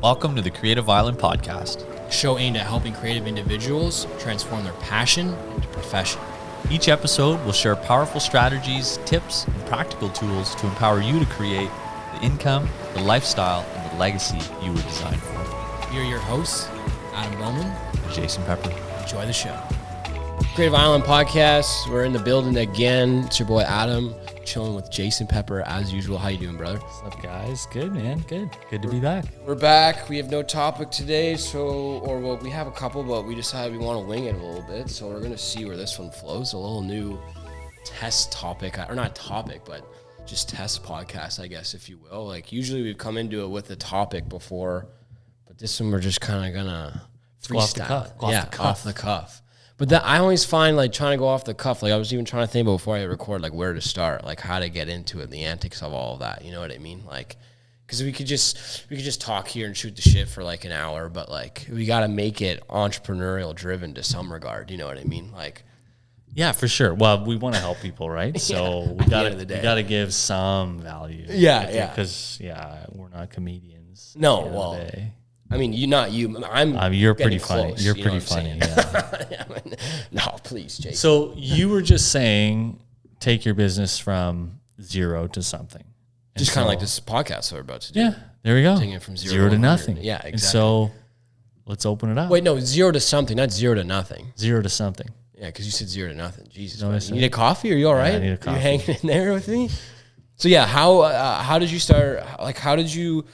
Welcome to the Creative Island Podcast. A show aimed at helping creative individuals transform their passion into profession. Each episode will share powerful strategies, tips, and practical tools to empower you to create the income, the lifestyle, and the legacy you were designed for. We are your hosts, Adam Bowman and Jason Pepper. Enjoy the show. Creative Island Podcast. We're in the building again. It's your boy Adam, chilling with Jason Pepper as usual. How you doing, brother? What's up, guys? Good, man. Good to be back. We're back. We have no topic today, we have a couple, but we decided we want to wing it a little bit. So we're gonna see where this one flows. A little new test topic, or not topic, but just test podcast, I guess, if you will. Like usually we've come into it with a topic before, but this one we're just kind of gonna freestyle. Off the cuff. But that I always find like trying to go off the cuff. Like I was even trying to think about before I record, like where to start, like how to get into it, the antics of all of that. You know what I mean? Like, because we could just talk here and shoot the shit for like an hour, but like we got to make it entrepreneurial driven to some regard. You know what I mean? Like, yeah, for sure. Well, we want to help people, right? So we got to give some value. Yeah. Because we're not comedians. No, well. I mean, you're pretty funny. Close, you're pretty funny. Yeah. No, please, Jason. So you were just saying, take your business from zero to something. Just kind of like this podcast we're about to do. Yeah, there we go. Taking it from zero to nothing. Yeah, exactly. And so let's open it up. Wait, no, zero to something, not zero to nothing. Zero to something. Yeah, because you said zero to nothing. Jesus, no, you need a coffee? Are you all right? I need a coffee. You hanging in there with me? So yeah, how did you start? Like, how did you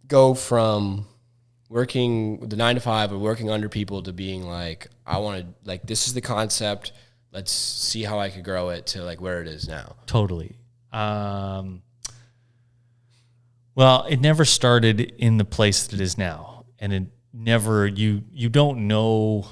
go from working the 9 to 5 or working under people to being like, I want to, like, this is the concept, let's see how I could grow it to like where it is now? Totally. Well, it never started in the place that it is now. And it never, you don't know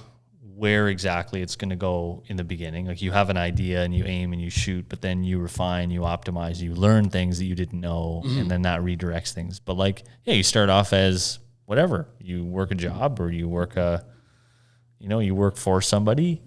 where exactly it's going to go in the beginning. Like you have an idea and you aim and you shoot, but then you refine, you optimize, you learn things that you didn't know, and then that redirects things. But like, yeah, you start off as whatever. You work a job or you work you work for somebody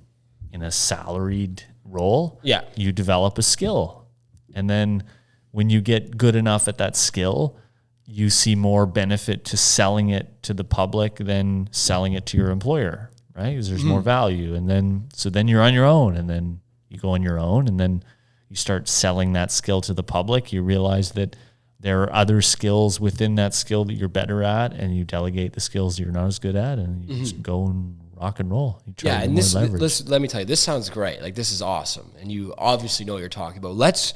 in a salaried role. Yeah. You develop a skill. And then when you get good enough at that skill, you see more benefit to selling it to the public than selling it to your employer. Right? Because there's more value. And then you're on your own, and then you go on your own, and then you start selling that skill to the public. You realize that there are other skills within that skill that you're better at, and you delegate the skills you're not as good at, and you just go and rock and roll. You try and let me tell you, this sounds great. Like this is awesome. And you obviously know what you're talking about. Let's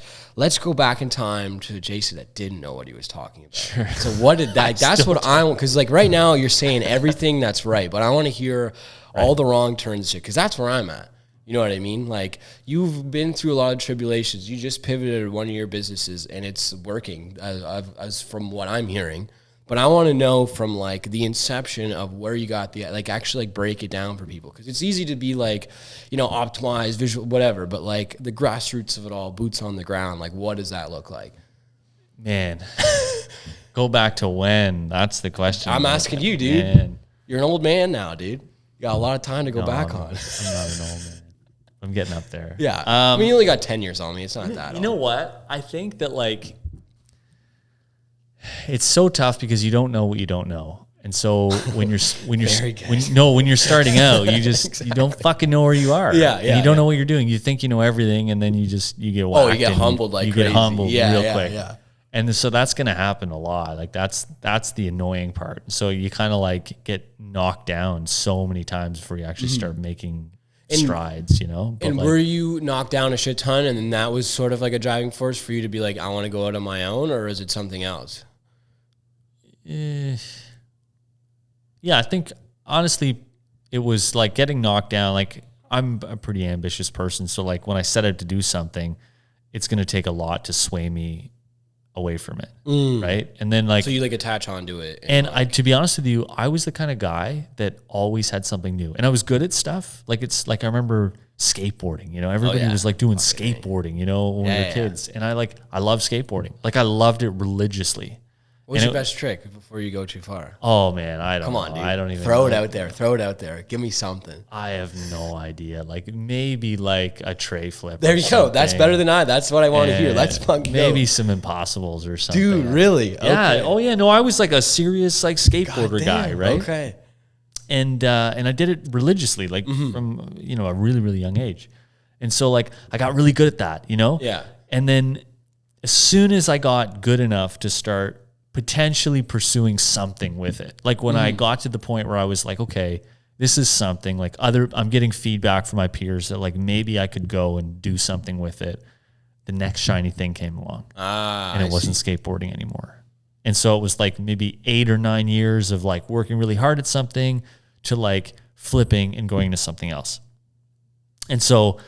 go back in time to Jason that didn't know what he was talking about. Sure. So what did that, that's what I want. Cause like right now you're saying everything that's right, but I want to hear all the wrong turns shit. Cause that's where I'm at. You know what I mean? Like you've been through a lot of tribulations. You just pivoted one of your businesses and it's working as from what I'm hearing. But I want to know from like the inception of where you got the, like actually like break it down for people. Cause it's easy to be like, optimize visual, whatever, but like the grassroots of it all, boots on the ground. Like what does that look like? Man, go back to when. That's the question. I'm asking you, dude. Man. You're an old man now, dude. You got a lot of time to go back on. I'm not an old man. I'm getting up there. Yeah. I mean, you only got 10 years on me. It's not that old. You know what? I think that like, it's so tough because you don't know what you don't know. And so when you're starting out, you don't fucking know where you are. Yeah. And you don't know what you're doing. You think you know everything, and then you get whacked. Oh, you get humbled like you crazy. Get humbled real quick. Yeah. And so that's going to happen a lot. Like that's the annoying part. So you kind of like get knocked down so many times before you actually start making strides, But and like, were you knocked down a shit ton, and then that was sort of like a driving force for you to be like, I want to go out on my own, or is it something else? Yeah, I think honestly it was like getting knocked down. Like I'm a pretty ambitious person. So like when I set out to do something, it's going to take a lot to sway me away from it. Right. And then like, so you like attach onto it. And to be honest with you, I was the kind of guy that always had something new, and I was good at stuff. Like it's like, I remember skateboarding, everybody was like doing skateboarding, when we were kids. And I love skateboarding. Like I loved it religiously. What's your best trick before you go too far? Oh man, I don't Come know. on, dude. I don't even Throw know. it out there. Throw it out there. Give me something. I have no idea. Like maybe like a tray flip. There you go. That's better than That's what I want to hear. Let's fucking maybe go. some impossibles or something. Dude, really? Yeah. Okay. Oh yeah. No, I was like a serious like skateboarder guy, right? Okay. And I did it religiously, like from a really really young age, and so like I got really good at that, Yeah. And then as soon as I got good enough to start potentially pursuing something with it, like when I got to the point where I was like, okay, this is something like I'm getting feedback from my peers that like maybe I could go and do something with it. The next shiny thing came along, and it wasn't skateboarding anymore. And so it was like maybe 8 or 9 years of like working really hard at something to like flipping and going to something else. And so,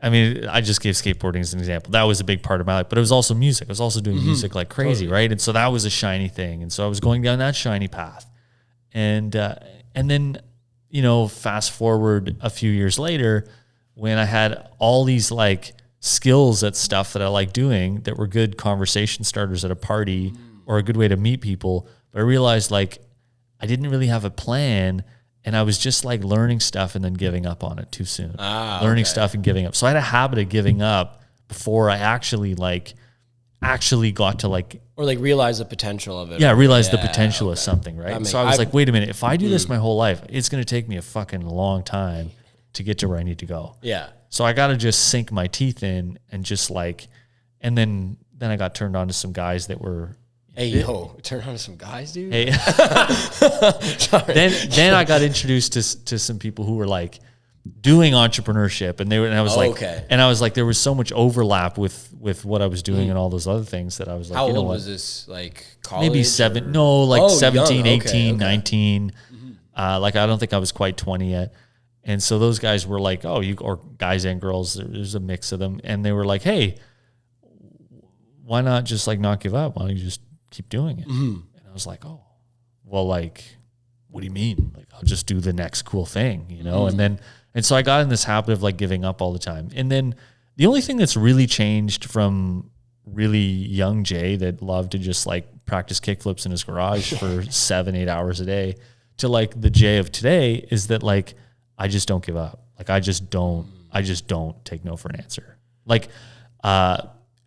I mean, I just gave skateboarding as an example. That was a big part of my life, but it was also music. I was also doing music like crazy, right? And so that was a shiny thing. And so I was going down that shiny path. And then, fast forward a few years later, when I had all these like skills at stuff that I like doing that were good conversation starters at a party or a good way to meet people, but I realized like I didn't really have a plan. And I was just like learning stuff and then giving up on it too soon. Learning stuff and giving up. So I had a habit of giving up before I actually got to like, or like realize the potential of it. Yeah, realize the potential of something, right? So I was like, wait a minute, if I do this my whole life, it's going to take me a fucking long time to get to where I need to go. Yeah. So I got to just sink my teeth in and just like, and then I got turned on to some guys that were, hey, yo, turn on to some guys, dude. Hey. then I got introduced to some people who were like doing entrepreneurship, and I was like, there was so much overlap with what I was doing and all those other things that I was like, how old was this? Like college? Maybe 17, 17, young. 18, 19. Like I don't think I was quite 20 yet. And so those guys were like, or guys and girls, there's a mix of them. And they were like, hey, why not just like not give up? Why don't you just keep doing it? And I was like, oh, well, like, what do you mean? Like, I'll just do the next cool thing, And so I got in this habit of like giving up all the time. And then the only thing that's really changed from really young Jay that loved to just like practice kickflips in his garage for 7-8 hours a day to like the Jay of today is that like, I just don't give up. Like, I just don't take no for an answer. Like,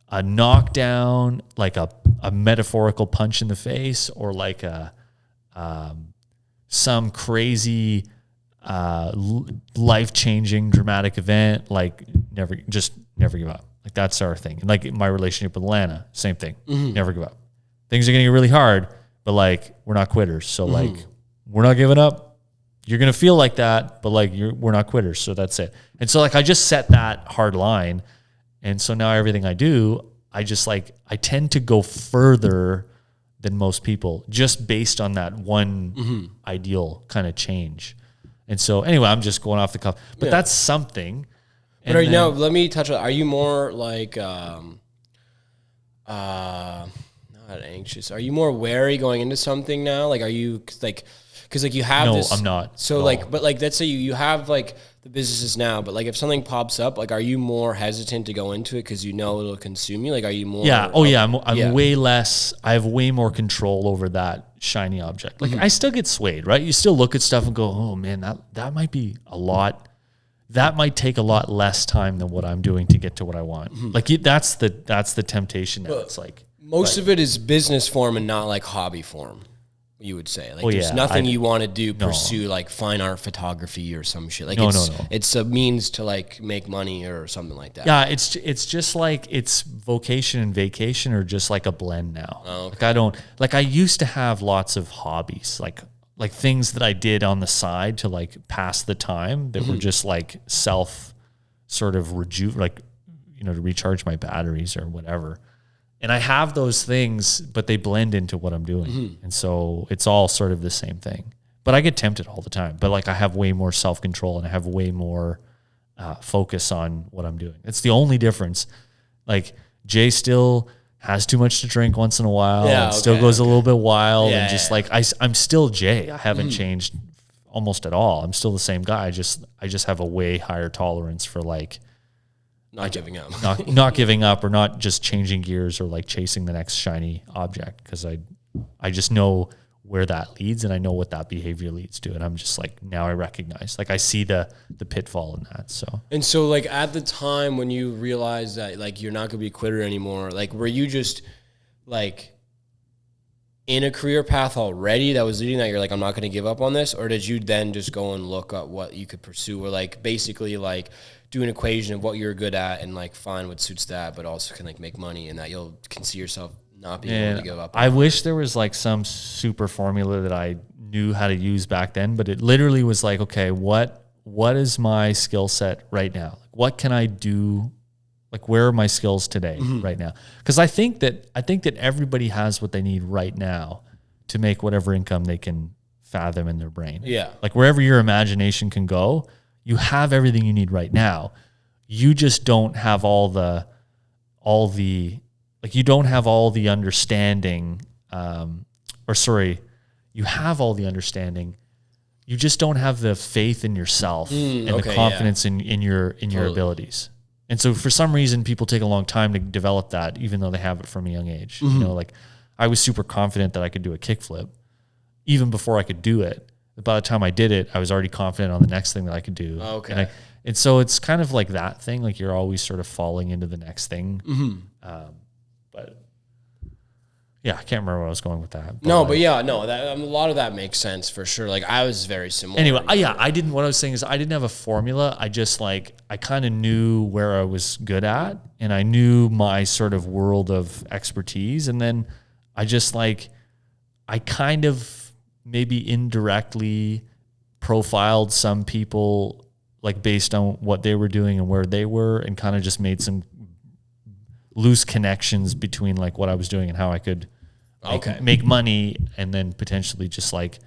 a knockdown, like a metaphorical punch in the face, or like some crazy life-changing dramatic event, like never give up. Like that's our thing. And like my relationship with Lana, same thing. Never give up. Things are going to get really hard, but like we're not quitters. So like we're not giving up. You're going to feel like that, but like we're not quitters. So that's it. And so like I just set that hard line. And so now everything I do, I tend to go further than most people just based on that one ideal kind of change. And so anyway, I'm just going off the cuff, but that's something. But let me touch on, are you more like, not anxious? Are you more wary going into something now? Like, are you like, cause like you have this. No, I'm not. So like, but like, let's say you have like the businesses now, but like if something pops up, like, are you more hesitant to go into it cause it'll consume you? Like, are you more? Yeah. Oh yeah. I'm way less, I have way more control over that shiny object. Like I still get swayed, right? You still look at stuff and go, oh man, that might be a lot. That might take a lot less time than what I'm doing to get to what I want. Like that's the temptation now. It's like most of it is business form and not like hobby form. You would say like there's nothing you want to pursue like fine art photography or some shit. Like it's a means to like make money or something like that. Yeah, it's just like it's vocation and vacation are just like a blend now. Oh, okay. Like I used to have lots of hobbies, like things that I did on the side to like pass the time that were just like self sort of to recharge my batteries or whatever. And I have those things, but they blend into what I'm doing. And so it's all sort of the same thing. But I get tempted all the time. But like I have way more self-control and I have way more focus on what I'm doing. It's the only difference. Like Jay still has too much to drink once in a while. Yeah, still goes a little bit wild. And just like I'm still Jay. I haven't changed almost at all. I'm still the same guy. I just have a way higher tolerance for like not giving up. not giving up or not just changing gears or like chasing the next shiny object because I I just know where that leads, and I know what that behavior leads to. And I'm just like, now I recognize, like I see the pitfall in that. So. And so like at the time when you realized that like you're not gonna be a quitter anymore, like were you just like in a career path already that was leading that you're like, I'm not going to give up on this? Or did you then just go and look at what you could pursue, or like basically like do an equation of what you're good at and like find what suits that, but also can like make money, and that you'll can see yourself not being able to give up on? I wish there was like some super formula that I knew how to use back then, but it literally was like, okay, what is my skill set right now? Like, what can I do? Like, where are my skills today, right now? Because I think that everybody has what they need right now to make whatever income they can fathom in their brain. Yeah. Like wherever your imagination can go, you have everything you need right now. You just don't have all the you don't have all the understanding, you have all the understanding. You just don't have the faith in yourself and the confidence in your abilities. And so for some reason, people take a long time to develop that, even though they have it from a young age. You know, like I was super confident that I could do a kickflip even before I could do it. By the time I did it, I was already confident on the next thing that I could do. Okay. And so it's kind of like that thing, like you're always sort of falling into the next thing. But yeah, I can't remember where I was going with that. But a lot of that makes sense for sure. Like I was very similar. Anyway, what I was saying is I didn't have a formula. I just like, I kind of knew where I was good at, and I knew my sort of world of expertise. And then I just like, I kind of maybe indirectly profiled some people like based on what they were doing and where they were, and kind of just made some loose connections between like what I was doing and how I could make money, and then potentially just like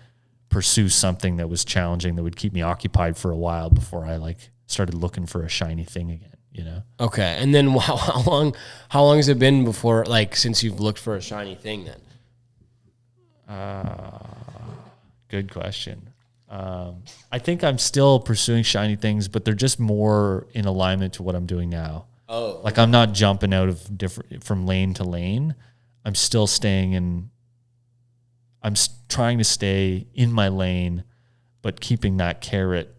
pursue something that was challenging that would keep me occupied for a while before I like started looking for a shiny thing again, you know? Okay. And then how long has it been before, like, since you've looked for a shiny thing then? Good question. I think I'm still pursuing shiny things, but they're just more in alignment to what I'm doing now. Oh, like I'm not jumping out of from lane to lane. I'm still staying in. I'm trying to stay in my lane, but keeping that carrot,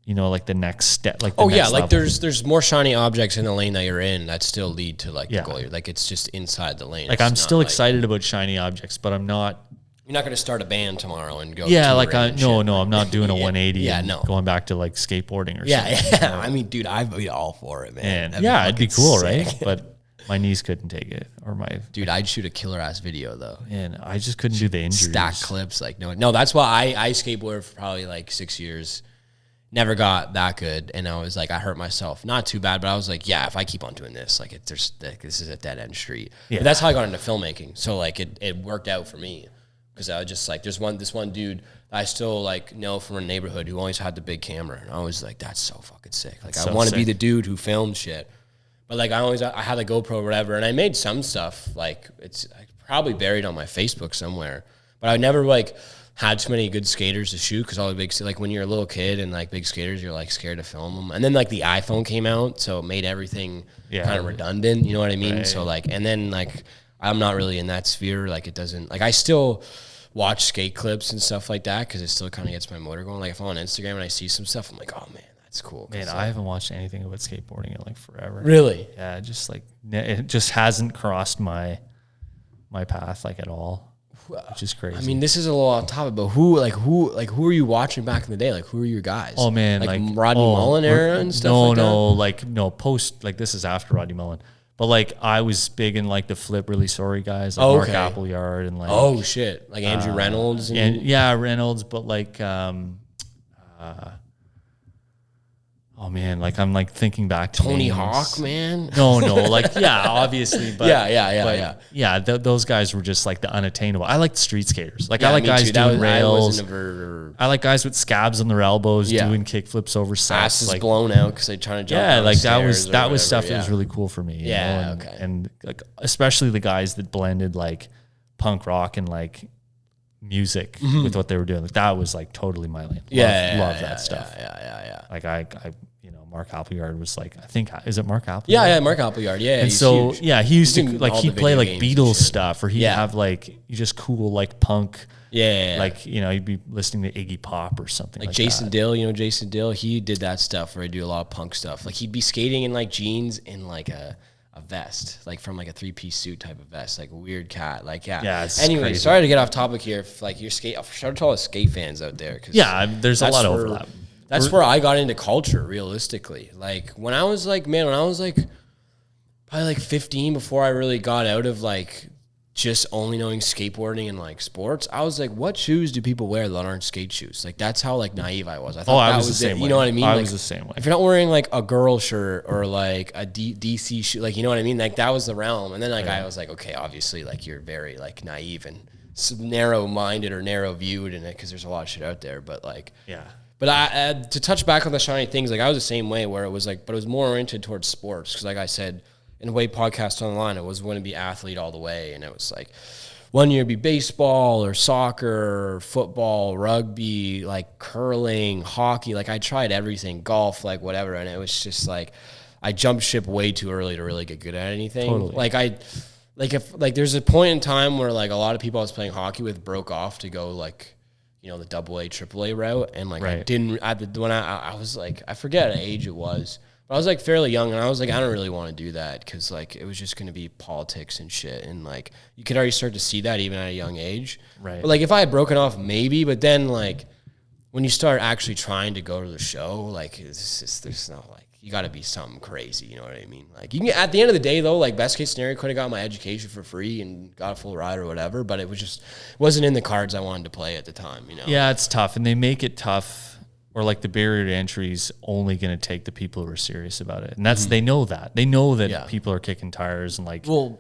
you know, like the next step. Like the next like level. there's more shiny objects in the lane that you're in that still lead to like the goal. Like it's just inside the lane. Like I'm still excited about shiny objects, but I'm not. You're not going to start a band tomorrow and go. Yeah, like I'm not doing a 180. Yeah, no, going back to like skateboarding or something. Yeah. I mean, dude, I'd be all for it, man. Yeah, it'd be cool, sick. Right? But my knees couldn't take it, or dude, I'd shoot a killer ass video though. And I just couldn't do the injuries. Stack clips, like no. That's why I skateboarded for probably like 6 years. Never got that good, and I was like, I hurt myself. Not too bad, but I was like, yeah, if I keep on doing this, like this is a dead end street. Yeah. But that's how I got into filmmaking. So like it worked out for me. Because I was just like, there's this one dude I still like know from a neighborhood who always had the big camera, and I was like, that's so fucking sick. Like I want to be the dude who filmed shit, but like I had a GoPro or whatever, and I made some stuff. Like it's probably buried on my Facebook somewhere, but I never like had too many good skaters to shoot, because all the big, like when you're a little kid and like big skaters, you're like scared to film them. And then like the iPhone came out, so it made everything kind of redundant. You know what I mean? Right. So like, and then like, I'm not really in that sphere. Like it doesn't, like I still watch skate clips and stuff like that, because it still kind of gets my motor going. Like if I'm on Instagram and I see some stuff, I'm like, oh man, that's cool. Man, I haven't watched anything about skateboarding in like forever. Really? Yeah, just like it just hasn't crossed my path like at all, which is crazy. I mean, this is a little off topic, but who are you watching back in the day? Like who are your guys? Oh man, like Rodney Mullen era and stuff. Post, like this is after Rodney Mullen. But like I was big in like the Flip Really Sorry guys, like Mark Appleyard and like like Andrew Reynolds Reynolds, but like oh man, like I'm like thinking back to Tony Hawk, man. No, like obviously, but yeah. Those guys were just like the unattainable. I like the street skaters. Like I like guys doing rails. I like guys with scabs on their elbows doing kickflips over sets, asses like blown out because they're trying to jump. Yeah, like that was stuff that was really cool for me. Yeah, and like especially the guys that blended like punk rock and like music with what they were doing. Like that was like totally my lane. Love that stuff. Yeah. Like I Mark Appleyard was like, I think, is it Mark Appleyard? Yeah, Mark Appleyard. Yeah, and he's so huge. he used He's to in like all he'd the play video like games and Beatles shit. stuff, or he'd have like just cool like punk. Yeah. Like, you know, he'd be listening to Iggy Pop or something like Jason that. Dill, you know, Jason Dill, he did that stuff where he'd do a lot of punk stuff. Like he'd be skating in like jeans and like a vest, like from like a 3-piece suit type of vest, like a weird cat. Like, yeah. It's anyway, crazy. sorry to get off topic here. If like you're shout out to all the skate fans out there. Cause there's a lot of overlap. That's where I got into culture realistically. Like when I was like, probably like 15 before I really got out of like just only knowing skateboarding and like sports, I was like, what shoes do people wear that aren't skate shoes? Like that's how like naive I was. I thought I was the same way. You know what I mean? I like, was the same way. If you're not wearing like a girl shirt or like a DC shoe, like, you know what I mean? Like that was the realm. And then like I was like, okay, obviously like you're very like naive and narrow-minded or narrow-viewed in it because there's a lot of shit out there. But like, But I to touch back on the shiny things, like I was the same way where it was like, but it was more oriented towards sports because like I said, in a way podcast online, it was going to be athlete all the way. And it was like 1 year it'd be baseball or soccer or football, rugby, like curling, hockey. Like I tried everything, golf, like whatever. And it was just like, I jumped ship way too early to really get good at anything. Totally. Like there's a point in time where like a lot of people I was playing hockey with broke off to go like, you know, the AA, AAA route. And like, I was like, I forget what age it was. But I was like fairly young, and I was like, I don't really want to do that because like it was just going to be politics and shit, and like you could already start to see that even at a young age. Right. But like if I had broken off, maybe. But then like when you start actually trying to go to the show, like it's just, there's no like you got to be something crazy. You know what I mean? Like you can, at the end of the day though, like best case scenario, could have got my education for free and got a full ride or whatever. But it was just wasn't in the cards I wanted to play at the time. You know? Yeah, it's tough, and they make it tough. Or like the barrier to entry is only going to take the people who are serious about it. And that's, they know that. They know that people are kicking tires and like. Well,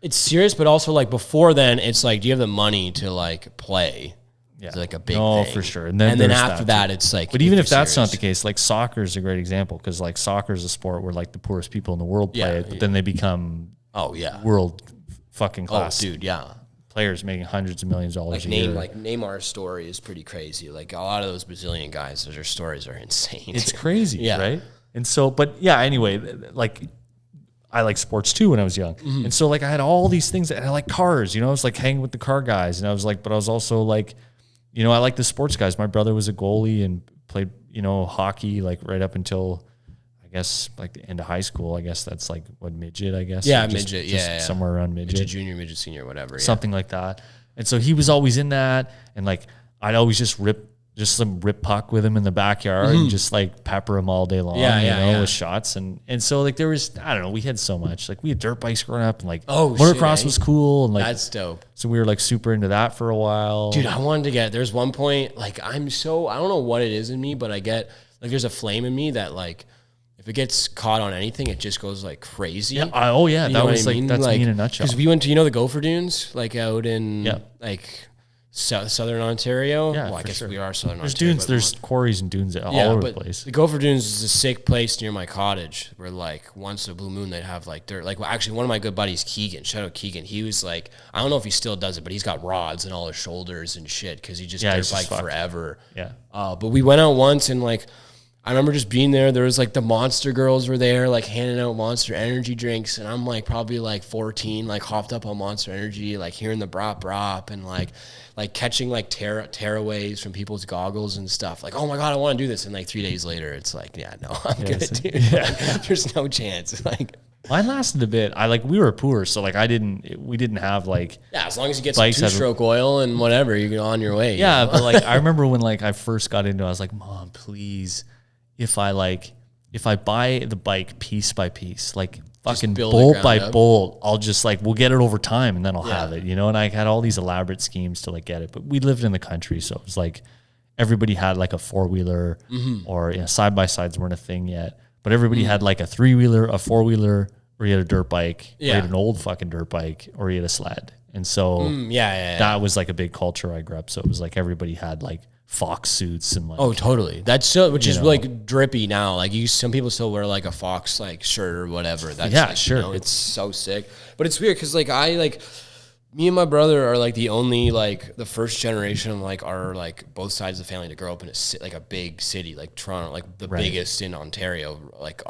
it's serious, but also like before then, it's like, do you have the money to like play? Yeah. It's like a big thing. For sure. And then after that, it's like. But even if that's not the case, like soccer is a great example because like soccer is a sport where like the poorest people in the world play it, but then they become world fucking class. Oh, dude, yeah. Players making hundreds of millions of dollars a year. Like Neymar's story is pretty crazy. Like a lot of those Brazilian guys, their stories are insane. It's crazy, right? And so, but yeah, anyway, like I like sports too when I was young. Mm-hmm. And so like I had all these things and I like cars, you know, I was like hanging with the car guys. And I was like, but I was also like, you know, I like the sports guys. My brother was a goalie and played, you know, hockey like right up until I guess like the end of high school. I guess that's like what, midget, I guess. Yeah, midget. Yeah. Somewhere around midget. Junior, midget, senior, whatever. Something like that. And so he was always in that. And like, I'd always just rip puck with him in the backyard and just like pepper him all day long, with shots. And so like there was, I don't know, we had so much. Like we had dirt bikes growing up and like motocross was cool. And like, that's dope. So we were like super into that for a while. Dude, I wanted to there's one point, like I don't know what it is in me, but I get like, there's a flame in me that like, if it gets caught on anything, it just goes like crazy. Yeah. That was like, that's me in a nutshell. Because we went to, the Gopher Dunes, like out in like Southern Ontario. Yeah, well, I guess sure. we are Southern there's Ontario. Dunes, there's quarries and dunes all over the place. The Gopher Dunes is a sick place near my cottage where like once a blue moon, they'd have like dirt. Like actually one of my good buddies, Keegan, shout out Keegan. He was like, I don't know if he still does it, but he's got rods in all his shoulders and shit. Cause he just dirt bike forever. Yeah. But we went out once and like, I remember just being there. There was like the Monster girls were there, like handing out Monster Energy drinks. And I'm like probably like 14, like hopped up on Monster Energy, like hearing the brop and like catching like tearaways from people's goggles and stuff. Like, oh my God, I want to do this. And like 3 days later, it's like, yeah, no, I'm good, dude. Yeah. Like, there's no chance. Like mine lasted a bit. We were poor. So like we didn't have like, as long as you get some 2-stroke oil and whatever, you get on your way. Yeah. But like, I remember when like I first got into it, I was like, Mom, please. If I buy the bike piece by piece, like fucking bolt by bolt, I'll just like, we'll get it over time and then I'll have it, and I had all these elaborate schemes to like get it, but we lived in the country. So it was like, everybody had like a 4-wheeler or side-by-sides weren't a thing yet, but everybody had like a 3-wheeler, a 4-wheeler, or you had a dirt bike, or you had an old fucking dirt bike, or you had a sled. And so that was like a big culture I grew up. So it was like, everybody had like Fox suits and like, oh totally, that's still, which is like drippy now. Like some people still wear like a Fox like shirt or whatever. That's sure, it's so sick. But it's weird because like me and my brother are like the only like the first generation of like our like both sides of the family to grow up in like a big city like Toronto, like the biggest in Ontario, like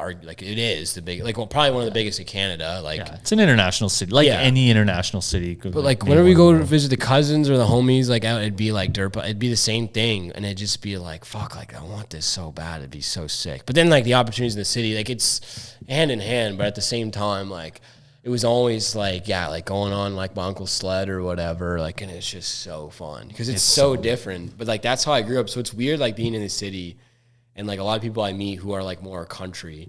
it is the big, like probably one of the biggest in Canada. Like it's an international city, like any international city. But like whenever we go to visit the cousins or the homies, like out, it'd be like dirt, but it'd be the same thing, and it'd just be like fuck, like I want this so bad, it'd be so sick. But then like the opportunities in the city, like it's hand in hand, but at the same time, like. It was always like, like going on like my uncle's sled or whatever, like, and it's just so fun because it's so different. But like, that's how I grew up. So it's weird, like being in the city and like a lot of people I meet who are like more country,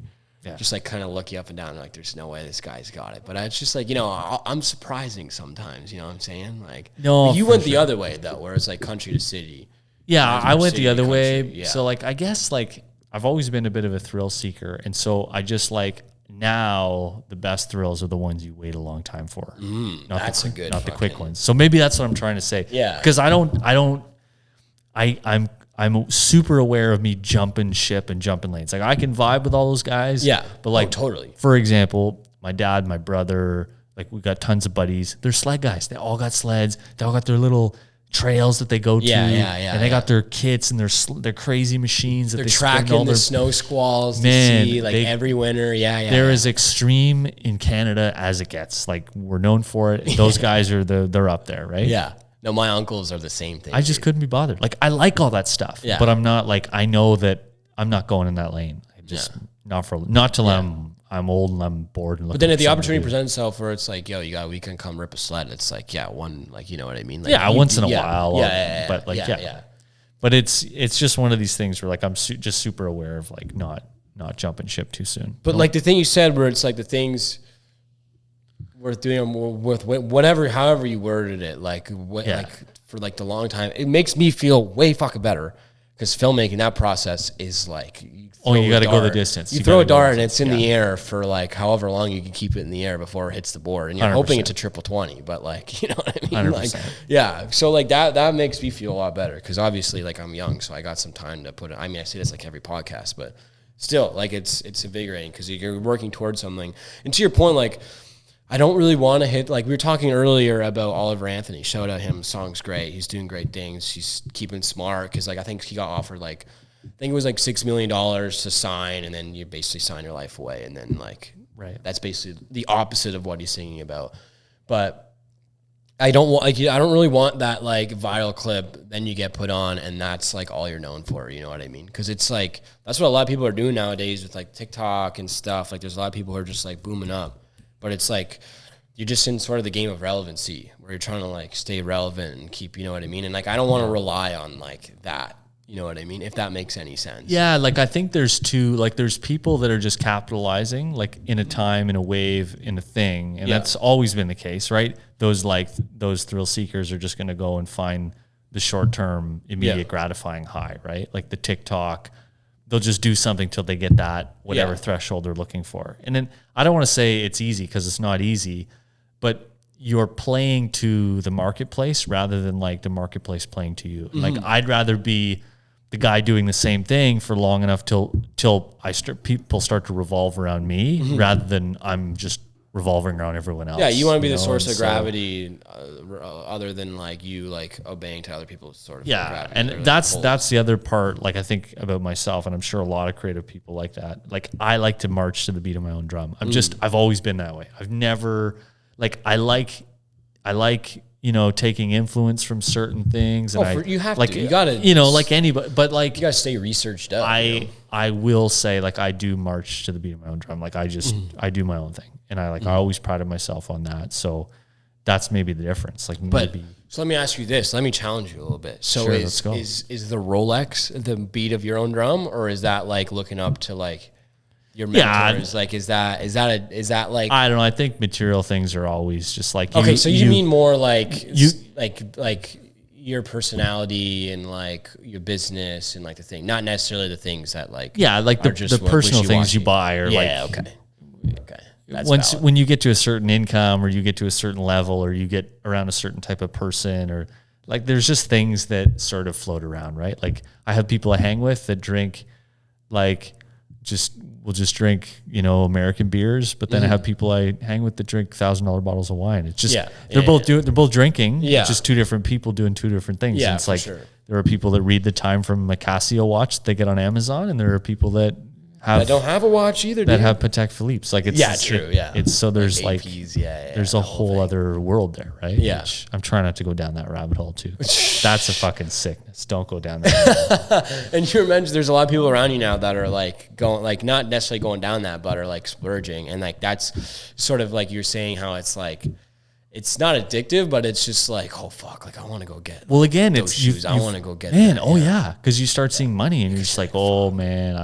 just like kind of look you up and down. Like, there's no way this guy's got it. But it's just like, I'm surprising sometimes, you know what I'm saying? Like, no, you went the other way though, where it's like country to city. Yeah, I went the other way. Yeah. So like, I guess like I've always been a bit of a thrill seeker. And so I just like, now the best thrills are the ones you wait a long time for. Not the quick ones. So maybe that's what I'm trying to say. Yeah. Because I'm super aware of me jumping ship and jumping lanes. Like I can vibe with all those guys. Yeah. But like totally. For example, my dad, my brother, like we got tons of buddies. They're sled guys. They all got sleds. They all got their little trails that they go to, and they got their kits and their crazy machines that they're they tracking all the snow squalls to see like every winter. They're as extreme in Canada as it gets. Like we're known for it. Those guys are they're up there, right? Yeah. No, my uncles are the same thing. I just couldn't be bothered. Like I like all that stuff, but I'm not like, I know that I'm not going in that lane. I just not till I'm old and I'm bored. And but then if the opportunity presents itself where it's like, yo, you got a weekend, come rip a sled. It's like, one, like, you know what I mean? Like, once in a while. But like, But it's just one of these things where like, I'm just super aware of like not jumping ship too soon. But like the thing you said where it's like the things worth doing with whatever, however you worded it, like for like the long time, it makes me feel way fucking better. Because filmmaking, that process is like... you got to go the distance. You throw a dart and it's in the air for like however long you can keep it in the air before it hits the board. And you're 100%. Hoping it's a triple 20, but like, you know what I mean? 100%. Like, so like that makes me feel a lot better. Because obviously like I'm young, so I got some time to put it... I mean, I say this like every podcast, but still like it's invigorating because you're working towards something. And to your point, like... I don't really want to hit, like we were talking earlier about Oliver Anthony. Shout out him. Song's great. He's doing great things. He's keeping smart because like I think he got offered like, I think it was like $6 million to sign, and then you basically sign your life away. And then like, that's basically the opposite of what he's singing about. But I don't really want that like viral clip then you get put on and that's like all you're known for. You know what I mean? Because it's like, that's what a lot of people are doing nowadays with like TikTok and stuff. Like there's a lot of people who are just like booming up. But it's like, you're just in sort of the game of relevancy where you're trying to like stay relevant and keep, you know what I mean? And like, I don't want to rely on like that, you know what I mean? If that makes any sense. Yeah. Like, I think there's people that are just capitalizing like in a time, in a wave, in a thing. And that's always been the case, right? Those thrill seekers are just going to go and find the short-term immediate gratifying high, right? Like the TikTok, they'll just do something till they get that whatever threshold they're looking for. And then I don't want to say it's easy because it's not easy, but you're playing to the marketplace rather than like the marketplace playing to you. Mm-hmm. Like I'd rather be the guy doing the same thing for long enough till people start to revolve around me rather than I'm just revolving around everyone else. Yeah, you want to be the source of gravity other than like you like obeying to other people's sort of gravity. And that's the other part like I think about myself, and I'm sure a lot of creative people like that. Like I like to march to the beat of my own drum. I've always been that way. I've never like I like taking influence from certain things. And you have like, to. You gotta like anybody, but like you gotta stay researched up. I will say like I do march to the beat of my own drum. Like I just I do my own thing. And I always prided myself on that. So that's maybe the difference. So let me ask you this. Let me challenge you a little bit. So sure, is the Rolex the beat of your own drum, or is that like looking up to like your mentors? Like is that like I don't know. I think material things are always just like okay. So you mean more like your personality and like your business and like the thing, not necessarily the things that like like the personal things you buy or okay. When you get to a certain income or you get to a certain level or you get around a certain type of person or like there's just things that sort of float around, right? Like I have people I hang with that drink like will just drink, American beers, but then I have people I hang with that drink $1,000 bottles of wine. It's just, they're both drinking. Yeah. It's just two different people doing two different things. Yeah, and it's for like, sure. there are people that read the time from a Casio watch that they get on Amazon. And there are people that don't have a watch either, that dude. have Patek Philippe's. Like true. It's so there's like APs, there's a whole other world there, right? Yeah. Which I'm trying not to go down that rabbit hole too. That's a fucking sickness. Don't go down that. And you mentioned there's a lot of people around you now that are like going, like not necessarily going down that, but are like splurging. And like, that's sort of like you're saying how it's like, it's not addictive, but it's just like, oh fuck, like I want to go get. Well, again, those shoes. I want to go get. Man, that, oh yeah, because you start seeing money and you're just like, oh man,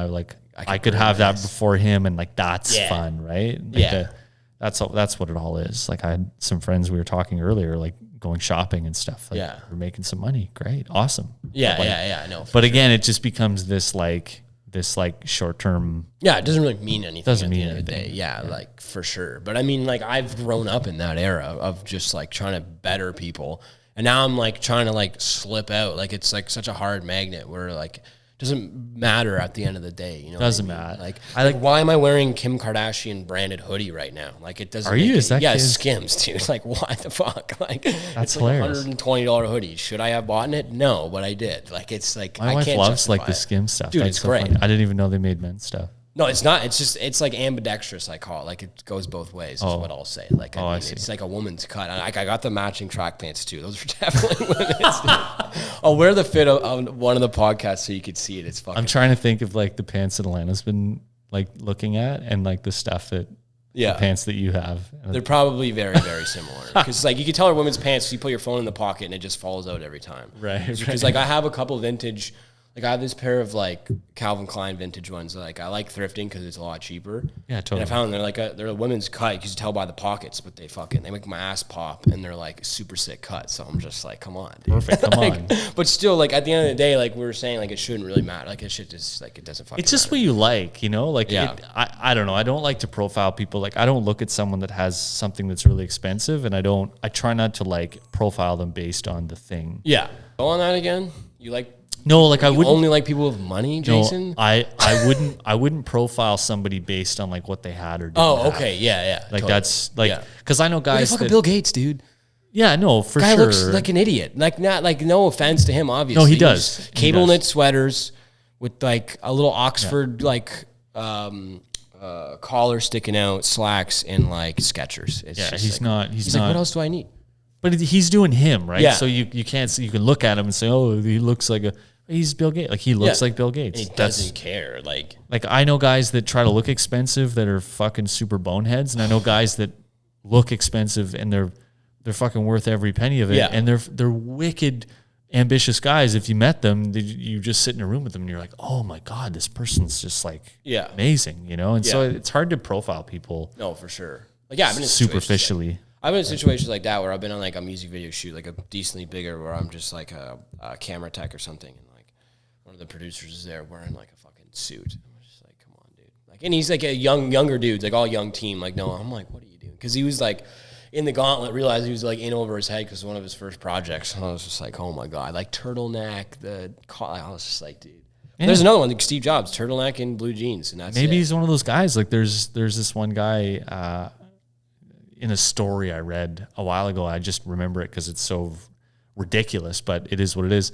I could have that before him, and like that's fun, right? Like that's what it all is. Like I had some friends we were talking earlier, like going shopping and stuff. Like, we're making some money. Great, awesome. I know. But again, it just becomes this short term. Yeah, it doesn't really mean anything. Doesn't at the mean end of the anything. day. Yeah, like for sure. But I mean, like I've grown up in that era of just like trying to better people, and now I'm like trying to like slip out. Like it's like such a hard magnet where like doesn't matter at the end of the day. You know, Doesn't what I mean? matter. Like, I like why am I wearing Kim Kardashian branded hoodie right now? Like it doesn't. Are you? Is that yeah, Kim? Skims, dude. Like what the fuck? Like That's it's like hilarious. $120 hoodie. Should I have bought it? No, but I did. Like it's like my I wife can't loves like justify the it. skim stuff. Dude, That's it's so great. funny. I didn't even know they made men's stuff. No, it's not. It's just, it's like ambidextrous, I call it. Like it goes both ways is what I'll say. Like, I see. It's like a woman's cut. I got the matching track pants too. Those are definitely women's. I'll wear the fit on one of the podcasts so you could see it. It's fucking. I'm trying to think of like the pants that Alana's been like looking at and like the stuff that, the pants that you have. They're probably very, very similar. Because like you can tell her women's pants, you put your phone in the pocket and it just falls out every time. Right. Because like I have a couple vintage. Like I have this pair of like Calvin Klein vintage ones. Like I like thrifting because it's a lot cheaper. Yeah, totally. And I found they're a women's cut. You can tell by the pockets, but they make my ass pop, and they're like super sick cuts. So I'm just like, come on, dude. Perfect. Come like, on. But still, like at the end of the day, like we were saying, like it shouldn't really matter. Like it should just like it doesn't fucking. It's just matter. what you like, Like Yeah. I don't know. I don't like to profile people. Like I don't look at someone that has something that's really expensive, and I try not to like profile them based on the thing. Yeah. Go on that again. You like. No, like I You wouldn't only like people with money, Jason. No, I wouldn't profile somebody based on like what they had or didn't Oh, have. okay, yeah. Like totally. that's like because I know guys fucking that, Bill Gates, dude. Yeah, no, for Guy sure. looks like an idiot. Like not like no offense to him, obviously. No, he does. He's He cable does. knit sweaters with like a little Oxford like collar sticking out, slacks, and like Skechers. It's Yeah, just he's like, not. He's not. like, what else do I need? But he's doing him, right? Yeah. So you can't see. You can look at him and say, oh, he looks like he's Bill Gates. Like he looks like Bill Gates. He doesn't care. Like I know guys that try to look expensive that are fucking super boneheads, and I know guys that look expensive and they're fucking worth every penny of it. Yeah. And they're wicked ambitious guys. If you met them, you just sit in a room with them and you're like, oh my God, this person's just like amazing, And so it's hard to profile people. No, for sure. Like I've been in situations superficially. I've been in situations like that where I've been on like a music video shoot, like a decently bigger, where I'm just like a camera tech or something, and like one of the producers is there wearing like a fucking suit. I'm just like, come on, dude. Like, and he's like a younger dude, like all young team. Like, no, I'm like, what are you doing? Because he was like in the gauntlet, realized he was like in over his head because one of his first projects. And I was just like, oh my God, like turtleneck, I was just like, dude. Yeah. There's another one, like Steve Jobs, turtleneck and blue jeans, and that's maybe it. he's one of those guys. Like there's this one guy in a story I read a while ago. I just remember it because it's so ridiculous, but it is what it is.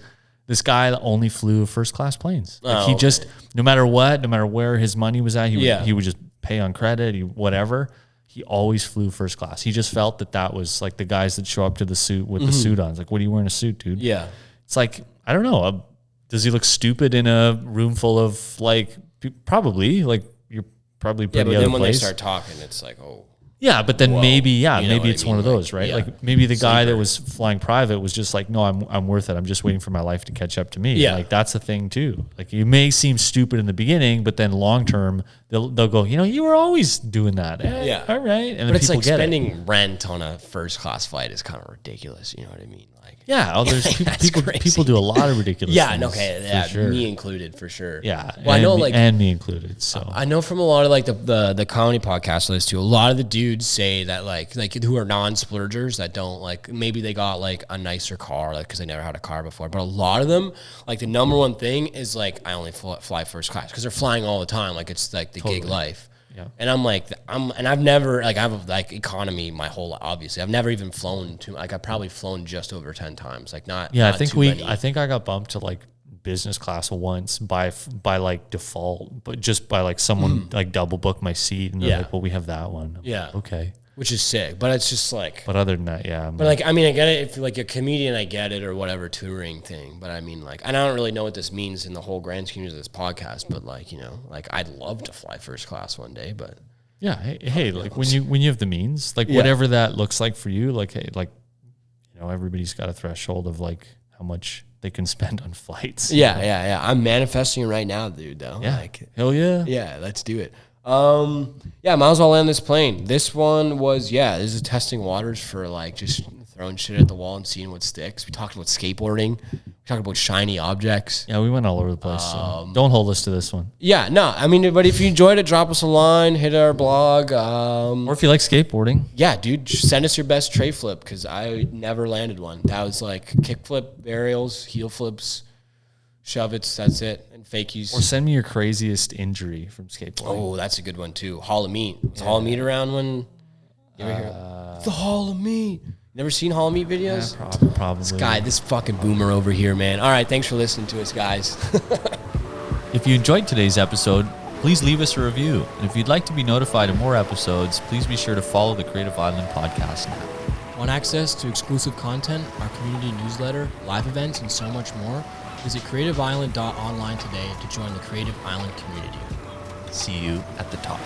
This guy only flew first class planes. Like he just, no matter where his money was at, he would just pay on credit, whatever. He always flew first class. He just felt that was like the guys that show up to the suit with the suit on. It's like, what are you wearing a suit, dude? Yeah. It's like, I don't know. Does he look stupid in a room full of like, probably like you're probably pretty but out then of when place. they start talking, it's like, oh. Yeah, but then maybe it's one of Like, those, right? Like maybe the guy that was flying private was just like, no, I'm worth it. I'm just waiting for my life to catch up to me. Yeah. Like that's a thing too. Like you may seem stupid in the beginning, but then long term they'll go, you were always doing that. All right. And but it's people like get spending rent on a first class flight is kind of ridiculous. You know what I mean? Like, there's people do a lot of ridiculous things. Okay, sure. me included for sure. Yeah, well, I know, like, and me included. So I know from a lot of like the comedy podcast list too. A lot of the dudes dudes say that like who are non-splurgers that don't like, maybe they got like a nicer car like because they never had a car before, but a lot of them like the number one thing is like I only fly first class because they're flying all the time, like it's like the gig life. Yeah. And I'm like, I've never, like, I have like economy my whole life, obviously. I've never even flown I've probably flown just over 10 times. Like, not, yeah, not I think I got bumped to like business class once by like default, but just by like someone like double booked my seat and they're like, well, we have that one. I'm like, okay. Which is sick, but it's just like. But other than that, yeah. But like, I mean, I get it. If you're like a comedian, I get it, or whatever touring thing. But I mean, like, and I don't really know what this means in the whole grand scheme of this podcast. But like, you know, like I'd love to fly first class one day. But yeah, hey, like when you have the means, like whatever that looks like for you, like hey, like you know, everybody's got a threshold of like how much they can spend on flights. Yeah. I'm manifesting it right now, dude. Though, yeah, like, hell yeah, yeah, let's do it. Yeah, might as well land this plane. This one was, this is testing waters for like just throwing shit at the wall and seeing what sticks. We talked about skateboarding. We talked about shiny objects. Yeah, we went all over the place. So don't hold us to this one. Yeah, no, I mean, but if you enjoyed it, drop us a line, hit our blog. Or if you like skateboarding. Yeah, dude, just send us your best tray flip because I never landed one. That was like kick flip, aerials, heel flips, shove it's, that's it. Fakies. Or send me your craziest injury from skateboarding. Oh, that's a good one too. Hall of Meat. Was Hall of Meat around when? You ever hear the Hall of Meat? Never seen Hall of Meat videos? Yeah, probably. This fucking boomer over here, man. All right, thanks for listening to us, guys. If you enjoyed today's episode, please leave us a review. And if you'd like to be notified of more episodes, please be sure to follow the Creative Island Podcast now. Want access to exclusive content, our community newsletter, live events, and so much more? Visit creativeisland.online today to join the Creative Island community. See you at the top.